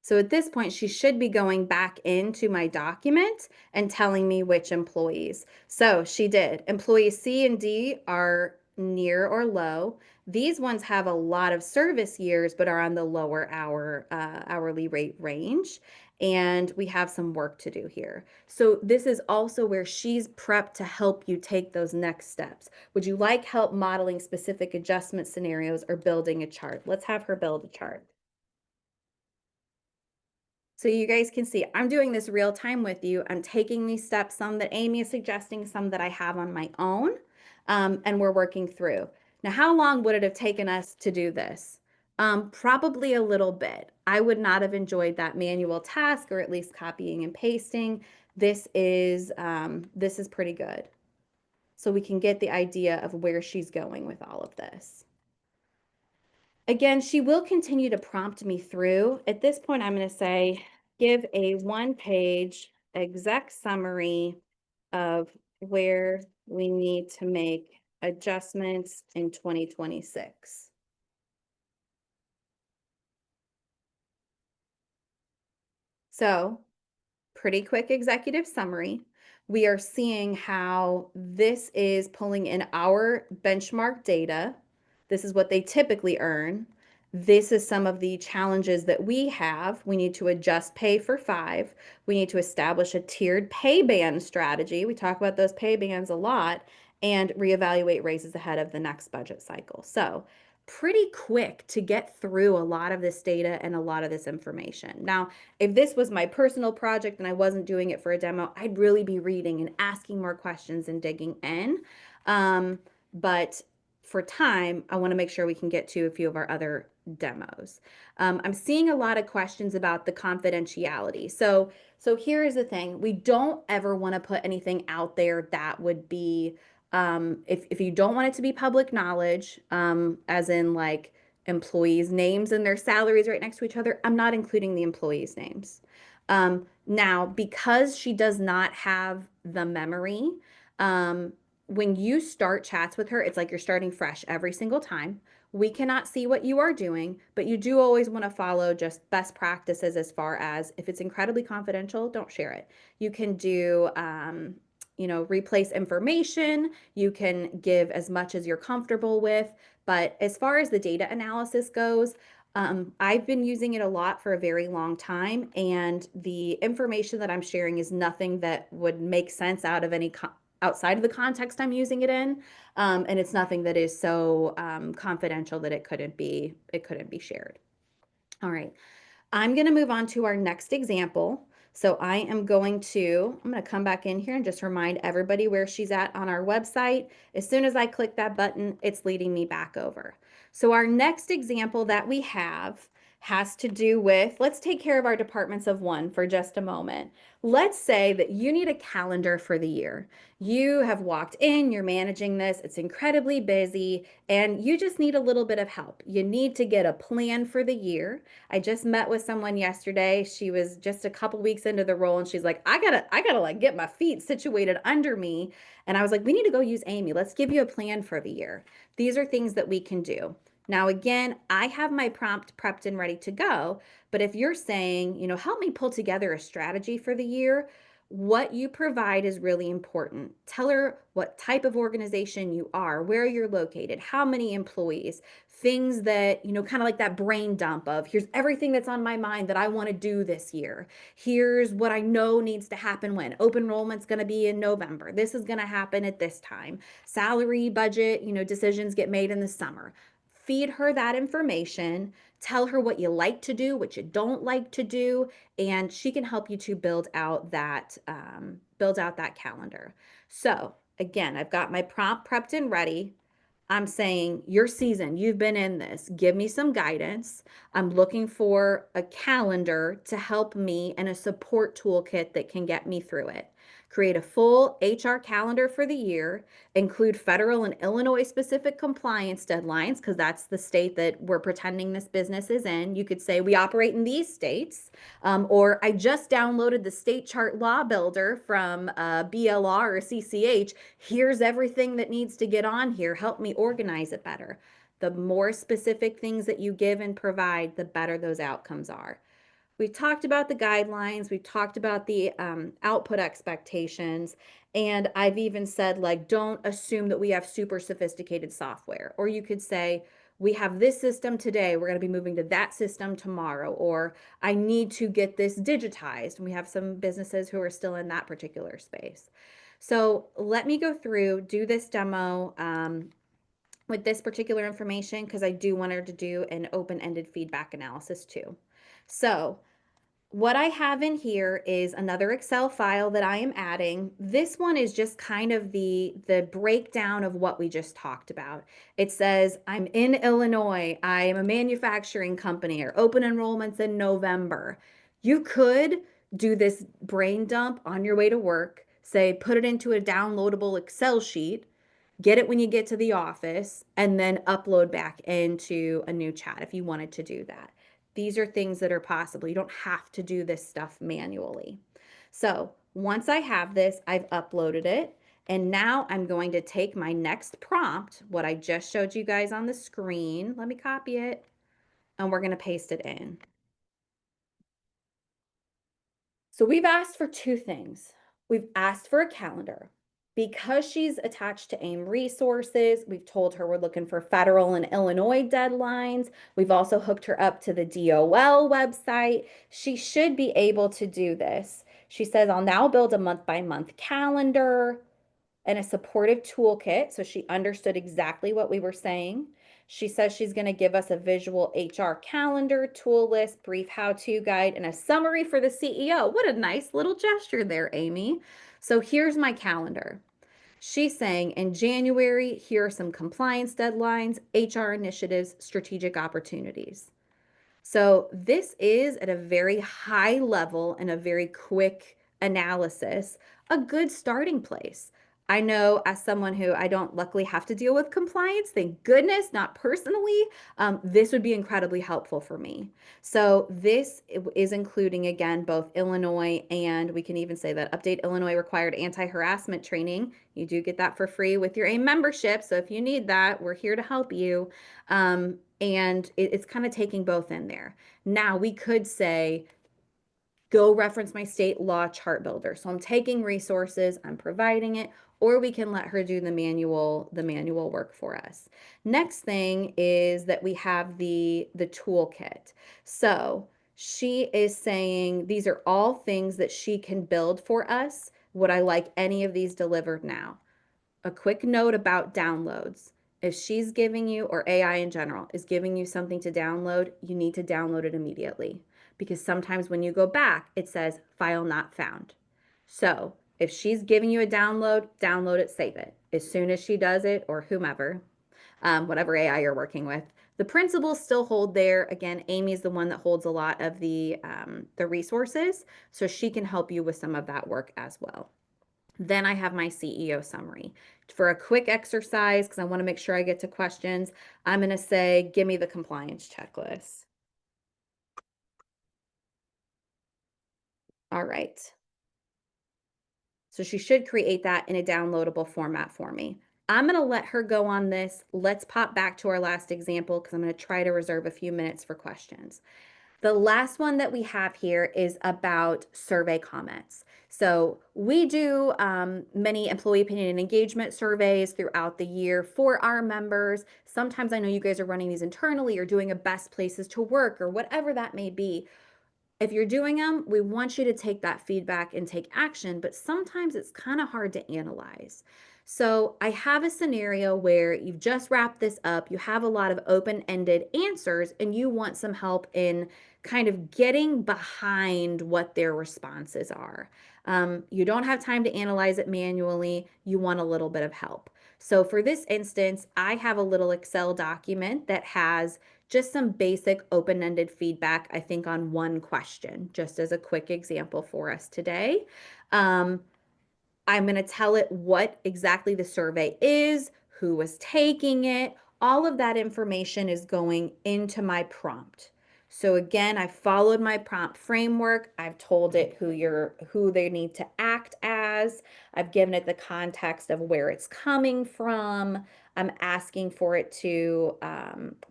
So at this point, she should be going back into my document and telling me which employees. So she did. Employees C and D are near or low. These ones have a lot of service years, but are on the lower hourly rate range. And we have some work to do here. So this is also where she's prepped to help you take those next steps. Would you like help modeling specific adjustment scenarios or building a chart? Let's have her build a chart. So you guys can see I'm doing this real time with you. I'm taking these steps, some that Amy is suggesting, some that I have on my own, and we're working through. Now, how long would it have taken us to do this? Probably a little bit. I would not have enjoyed that manual task, or at least copying and pasting. This is pretty good. So we can get the idea of where she's going with all of this. Again, she will continue to prompt me through. At this point, I'm going to say, give a one-page exec summary of where we need to make adjustments in 2026. So, pretty quick executive summary. We are seeing how this is pulling in our benchmark data. This is what they typically earn. This is some of the challenges that we have. We need to adjust pay for 5. We need to establish a tiered pay band strategy. We talk about those pay bands a lot. and reevaluate raises ahead of the next budget cycle. So, pretty quick to get through a lot of this data and a lot of this information. Now, if this was my personal project and I wasn't doing it for a demo, I'd really be reading and asking more questions and digging in. But for time, I want to make sure we can get to a few of our other demos. I'm seeing a lot of questions about the confidentiality. So here is the thing. We don't ever want to put anything out there that would be, if you don't want it to be public knowledge, as in like employees' names and their salaries right next to each other, I'm not including the employees' names. Now, because she does not have the memory, um, when you start chats with her, it's like you're starting fresh every single time. We cannot see what you are doing, but you do always want to follow just best practices as far as if it's incredibly confidential, don't share it. You can do, replace information. You can give as much as you're comfortable with. But as far as the data analysis goes, I've been using it a lot for a very long time, and the information that I'm sharing is nothing that would make sense out of any outside of the context I'm using it in, and it's nothing that is so confidential that it couldn't be shared. All right, I'm going to move on to our next example. So I'm going to come back in here and just remind everybody where she's at on our website. As soon as I click that button, it's leading me back over. So our next example that we have has to do with, let's take care of our departments of one for just a moment. Let's say that you need a calendar for the year. You have walked in, you're managing this, it's incredibly busy, and you just need a little bit of help. You need to get a plan for the year. I just met with someone yesterday. She was just a couple weeks into the role and she's like, I gotta like get my feet situated under me. And I was like, we need to go use AAIM. Let's give you a plan for the year. These are things that we can do. Now, again, I have my prompt prepped and ready to go. But if you're saying, help me pull together a strategy for the year, what you provide is really important. Tell her what type of organization you are, where you're located, how many employees, things that, kind of like that brain dump of here's everything that's on my mind that I want to do this year. Here's what I know needs to happen when open enrollment's going to be in November. This is going to happen at this time. Salary, budget, decisions get made in the summer. Feed her that information. Tell her what you like to do, what you don't like to do, and she can help you to build out that calendar. So again, I've got my prompt prepped and ready. I'm saying, your season, you've been in this. Give me some guidance. I'm looking for a calendar to help me and a support toolkit that can get me through it. Create a full HR calendar for the year, include federal and Illinois specific compliance deadlines, because that's the state that we're pretending this business is in. You could say we operate in these states, or I just downloaded the state chart law builder from BLR or CCH. Here's everything that needs to get on here. Help me organize it better. The more specific things that you give and provide, the better those outcomes are. We've talked about the guidelines, we've talked about the output expectations, and I've even said, like, don't assume that we have super sophisticated software. Or you could say, we have this system today, we're going to be moving to that system tomorrow, or I need to get this digitized. And we have some businesses who are still in that particular space. So let me go through, do this demo with this particular information, because I do want her to do an open-ended feedback analysis too. So what I have in here is another Excel file that I am adding. This one is just kind of the breakdown of what we just talked about. It says, I'm in Illinois. I am a manufacturing company, or open enrollments in November. You could do this brain dump on your way to work, say, put it into a downloadable Excel sheet, get it when you get to the office, and then upload back into a new chat if you wanted to do that. These are things that are possible. You don't have to do this stuff manually. So once I have this, I've uploaded it. And now I'm going to take my next prompt, what I just showed you guys on the screen. Let me copy it. And we're going to paste it in. So we've asked for two things. We've asked for a calendar. Because she's attached to AIM resources, we've told her we're looking for federal and Illinois deadlines. We've also hooked her up to the DOL website. She should be able to do this. She says, I'll now build a month by month calendar. and a supportive toolkit. So she understood exactly what we were saying. She says she's going to give us a visual HR calendar, tool list, brief how-to guide, and a summary for the CEO. What a nice little gesture there, Amy. So here's my calendar. She's saying in January, here are some compliance deadlines, HR initiatives, strategic opportunities. So this is at a very high level and a very quick analysis, a good starting place. I know as someone who I don't luckily have to deal with compliance, thank goodness, not personally, this would be incredibly helpful for me. So this is including again both Illinois and we can even say that update Illinois required anti-harassment training. You do get that for free with your AIM membership. So if you need that, we're here to help you. And it's kind of taking both in there. Now we could say, go reference my state law chart builder. So I'm taking resources, I'm providing it, or we can let her do the manual work for us. Next thing is that we have the toolkit. So she is saying these are all things that she can build for us. Would I like any of these delivered now? A quick note about downloads. If she's giving you, or AI in general, is giving you something to download, you need to download it immediately. Because sometimes when you go back, it says file not found. So if she's giving you a download, download it, save it. As soon as she does it, or whomever, whatever AI you're working with, the principles still hold there. Again, Amy's the one that holds a lot of the resources, so she can help you with some of that work as well. Then I have my CEO summary. For a quick exercise, because I want to make sure I get to questions, I'm going to say, give me the compliance checklist. All right. So she should create that in a downloadable format for me. I'm going to let her go on this. Let's pop back to our last example because I'm going to try to reserve a few minutes for questions. The last one that we have here is about survey comments. So we do many employee opinion and engagement surveys throughout the year for our members. Sometimes I know you guys are running these internally or doing a best places to work or whatever that may be. If you're doing them, we want you to take that feedback and take action, but sometimes it's kind of hard to analyze. So I have a scenario where you've just wrapped this up, you have a lot of open-ended answers, and you want some help in kind of getting behind what their responses are. You don't have time to analyze it manually, you want a little bit of help. So for this instance, I have a little Excel document that has just some basic open-ended feedback, I think, on one question, just as a quick example for us today. I'm going to tell it what exactly the survey is, who was taking it. All of that information is going into my prompt. So again, I followed my prompt framework. I've told it who they need to act as. I've given it the context of where it's coming from. I'm asking for it to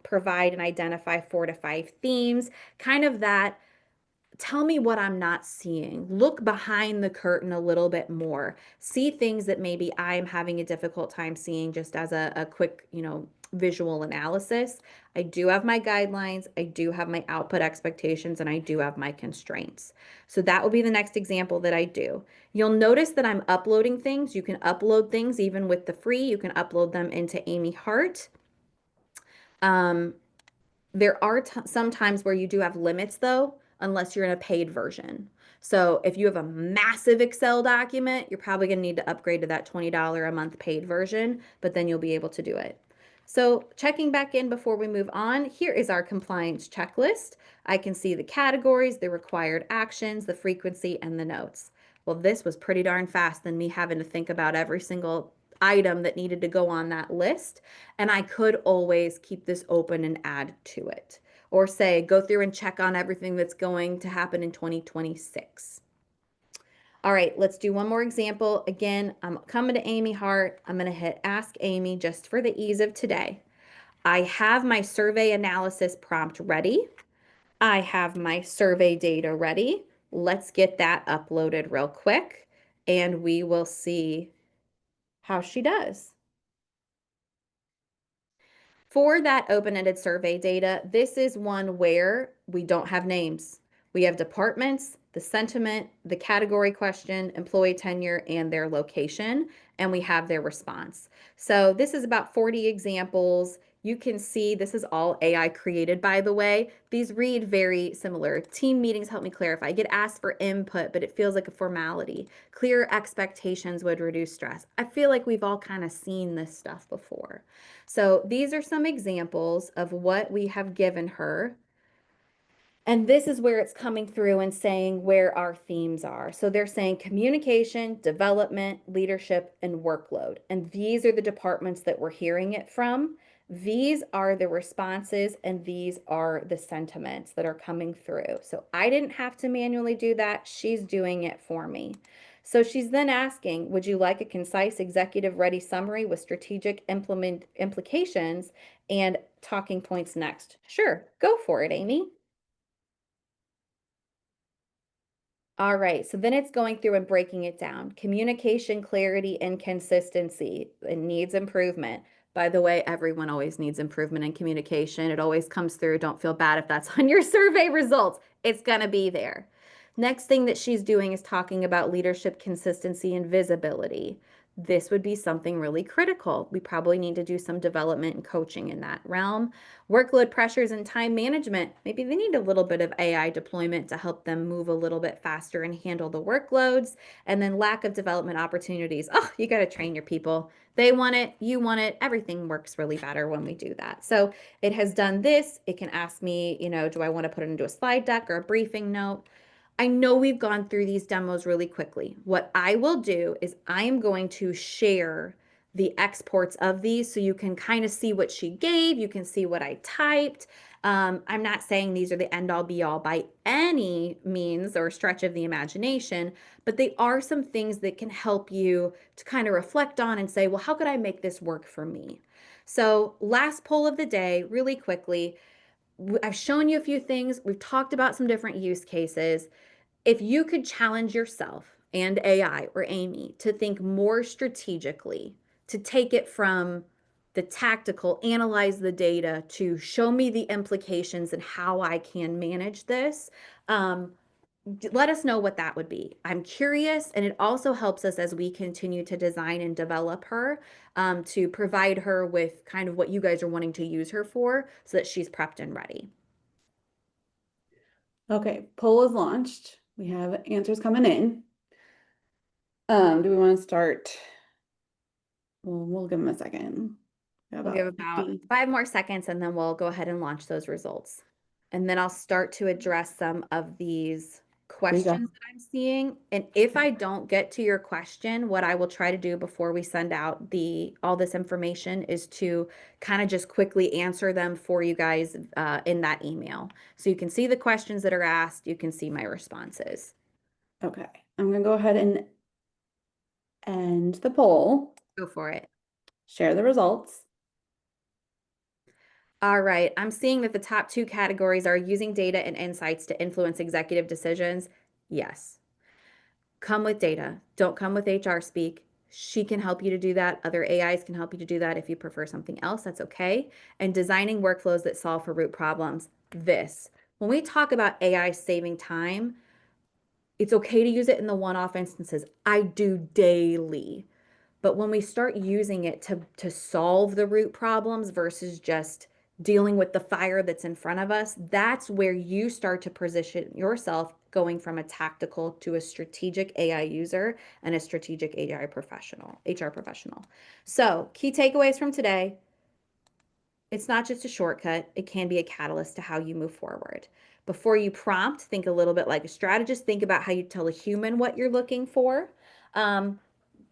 provide and identify 4 to 5 themes, kind of that tell me what I'm not seeing. Look behind the curtain a little bit more. See things that maybe I'm having a difficult time seeing just as a quick, visual analysis. I do have my guidelines, I do have my output expectations, and I do have my constraints. So that will be the next example that I do. You'll notice that I'm uploading things. You can upload things even with the free. You can upload them into Aaime Hart. Um, there are some times where you do have limits though, unless you're in a paid version. So if you have a massive Excel document, you're probably going to need to upgrade to that $20 a month paid version, but then you'll be able to do it. So checking back in before we move on, here is our compliance checklist. I can see the categories, the required actions, the frequency, and the notes. Well, this was pretty darn fast than me having to think about every single item that needed to go on that list. And I could always keep this open and add to it. Or say, go through and check on everything that's going to happen in 2026. All right, let's do one more example. Again, I'm coming to Aaime Hart. I'm going to hit Ask Amy just for the ease of today. I have my survey analysis prompt ready. I have my survey data ready. Let's get that uploaded real quick and we will see how she does. For that open-ended survey data, this is one where we don't have names. We have departments, the sentiment, the category question, employee tenure, and their location. and we have their response. So this is about 40 examples. You can see this is all AI created, by the way. These read very similar. Team meetings help me clarify. I get asked for input, but it feels like a formality. Clear expectations would reduce stress. I feel like we've all kind of seen this stuff before. So these are some examples of what we have given her. And this is where it's coming through and saying where our themes are. So they're saying communication, development, leadership, and workload. And these are the departments that we're hearing it from. These are the responses and these are the sentiments that are coming through. So I didn't have to manually do that. She's doing it for me. So she's then asking, would you like a concise executive ready summary with strategic implications and talking points next? Sure, go for it, Amy. All right, so then it's going through and breaking it down. Communication, clarity, and consistency. It needs improvement. By the way, everyone always needs improvement in communication. It always comes through. Don't feel bad if that's on your survey results. It's going to be there. Next thing that she's doing is talking about leadership, consistency, and visibility. This would be something really critical. We probably need to do some development and coaching in that realm. Workload pressures and time management. Maybe they need a little bit of AI deployment to help them move a little bit faster and handle the workloads. And then lack of development opportunities. Oh, you got to train your people. They want it, you want it. Everything works really better when we do that. So it has done this. It can ask me, do I want to put it into a slide deck or a briefing note? I know we've gone through these demos really quickly. What I will do is I am going to share the exports of these so you can kind of see what she gave. You can see what I typed. I'm not saying these are the end all be all by any means or stretch of the imagination, but they are some things that can help you to kind of reflect on and say, well, how could I make this work for me? So, last poll of the day, really quickly. I've shown you a few things. We've talked about some different use cases. If you could challenge yourself and AI or Amy to think more strategically, to take it from the tactical, analyze the data, to show me the implications and how I can manage this, um, let us know what that would be. I'm curious, and it also helps us as we continue to design and develop her to provide her with kind of what you guys are wanting to use her for so that she's prepped and ready. Okay, poll is launched. We have answers coming in. Do we want to start? Well, we'll give them a second. Got We'll give about about 50. 5 more seconds and then we'll go ahead and launch those results. And then I'll start to address some of these We got questions that I'm seeing. And if I don't get to your question, what I will try to do before we send out the all this information is to kind of just quickly answer them for you guys in that email. So you can see the questions that are asked, you can see my responses. okay. I'm gonna go ahead and end the poll, Go for it. share the results. All right, I'm seeing that the top two categories are using data and insights to influence executive decisions. Yes. Come with data. Don't come with HR speak. She can help you to do that. Other AIs can help you to do that. If you prefer something else, that's okay. And designing workflows that solve for root problems. This. When we talk about AI saving time, it's okay to use it in the one-off instances. I do daily. But when we start using it to solve the root problems versus just dealing with the fire that's in front of us, that's where you start to position yourself going from a tactical to a strategic AI user and a strategic AI professional, HR professional. So, key takeaways from today: it's not just a shortcut, it can be a catalyst to how you move forward. Before you prompt, think a little bit like a strategist. Think about how you tell a human what you're looking for. Um,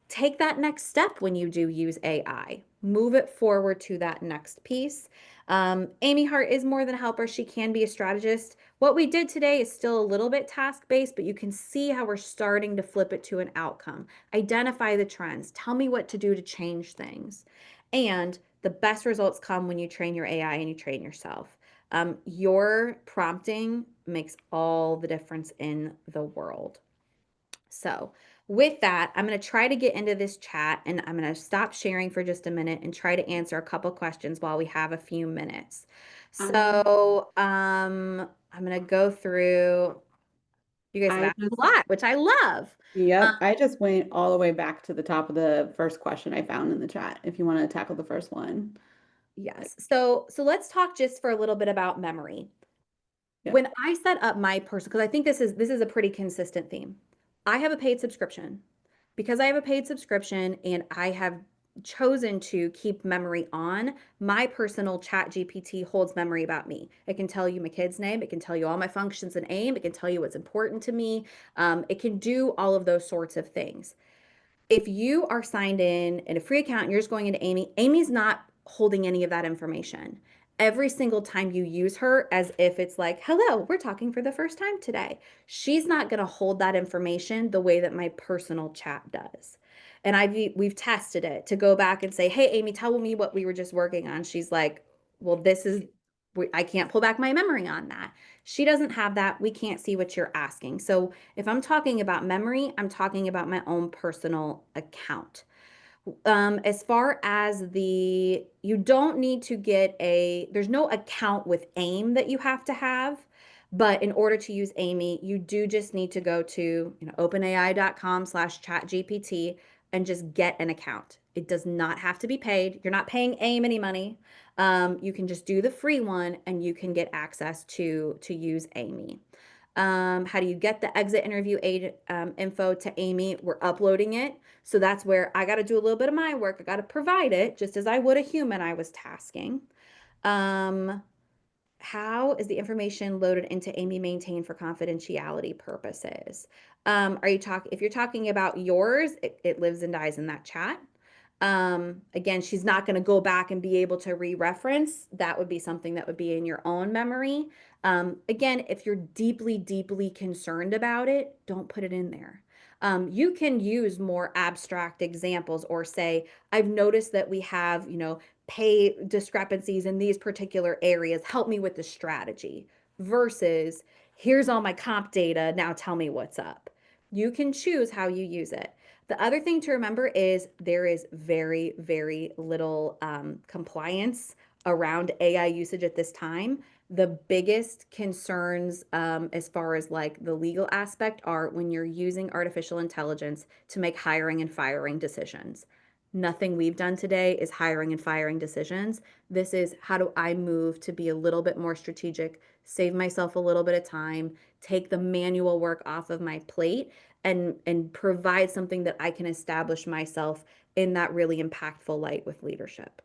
Take that next step when you do use AI. Move it forward to that next piece. Aaime Hart is more than a helper. She can be a strategist. What we did today is still a little bit task-based, but you can see how we're starting to flip it to an outcome. Identify the trends. Tell me what to do to change things. And the best results come when you train your AI and you train yourself. Your prompting makes all the difference in the world. So, with that, I'm going to try to get into this chat and I'm going to stop sharing for just a minute and try to answer a couple questions while we have a few minutes. Um, So, I'm going to go through. You guys have I asked a just, lot, which I love. yep, I just went all the way back to the top of the first question I found in the chat if you want to tackle the first one. Yes. So let's talk just for a little bit about memory. Yep. When I set up my personal, because I think this is a pretty consistent theme. I have a paid subscription. Because I have a paid subscription and I have chosen to keep memory on, my personal chat GPT holds memory about me. It can tell you my kid's name, it can tell you all my functions in AIM, it can tell you what's important to me. It can do all of those sorts of things. If you are signed in a free account and you're just going into Amy, Amy's not holding any of that information. Every single time you use her as if it's like, hello, we're talking for the first time today, she's not going to hold that information the way that my personal chat does. And we've tested it to go back and say, hey, Amy, tell me what we were just working on. She's like, well, I can't pull back my memory on that. She doesn't have that. We can't see what you're asking. So if I'm talking about memory, I'm talking about my own personal account. As far as you don't need to there's no account with AIM that you have to have. But in order to use Amy, you do just need to go to, openai.com/chatgpt and just get an account. It does not have to be paid. You're not paying AIM any money. You can just do the free one and you can get access to use Amy. How do you get the exit interview aid info to Amy? We're uploading it. So that's where I got to do a little bit of my work. I got to provide it just as I would a human I was tasking. Um, how is the information loaded into Amy maintained for confidentiality purposes? If you're talking about yours, it lives and dies in that chat. Again, she's not going to go back and be able to re-reference. That would be something that would be in your own memory. Again, if you're deeply, deeply concerned about it, don't put it in there. You can use more abstract examples or say, I've noticed that we have, pay discrepancies in these particular areas. Help me with the strategy versus here's all my comp data. Now tell me what's up. You can choose how you use it. The other thing to remember is there is very, very little compliance around AI usage at this time. The biggest concerns, as far as like the legal aspect, are when you're using artificial intelligence to make hiring and firing decisions. Nothing we've done today is hiring and firing decisions. This is how do I move to be a little bit more strategic, save myself a little bit of time, take the manual work off of my plate, and provide something that I can establish myself in that really impactful light with leadership.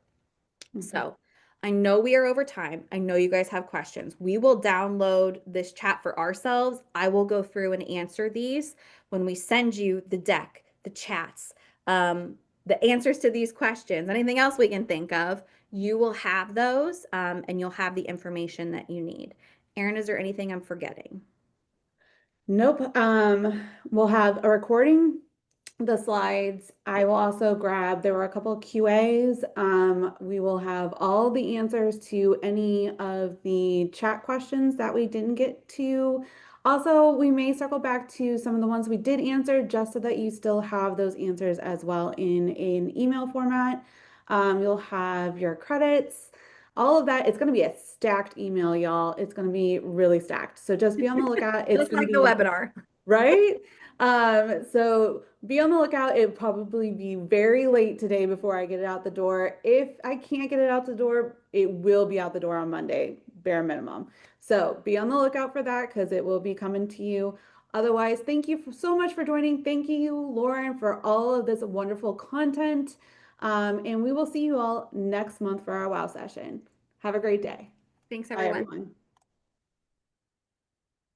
Mhm. So I know we are over time. I know you guys have questions. We will download this chat for ourselves. I will go through and answer these when we send you the deck, the chats, um, the answers to these questions, anything else we can think of. You will have those, and you'll have the information that you need. Erin, is there anything I'm forgetting? Nope. We'll have a recording the slides. I will also grab, there were a couple of QAs. We will have all the answers to any of the chat questions that we didn't get to. Also, we may circle back to some of the ones we did answer just so that you still have those answers as well in an email format. You'll have your credits, all of that. It's going to be a stacked email, y'all. It's going to be really stacked. So just be on the lookout. It's Just going to like the be webinar. right. So be on the lookout. It'll probably be very late today before I get it out the door. If I can't get it out the door, it will be out the door on Monday, bare minimum. So be on the lookout for that because it will be coming to you. Otherwise, thank you so much for joining. Thank you, Lauren, for all of this wonderful content. And we will see you all next month for our WOW session. Have a great day. Thanks, Bye, everyone. everyone.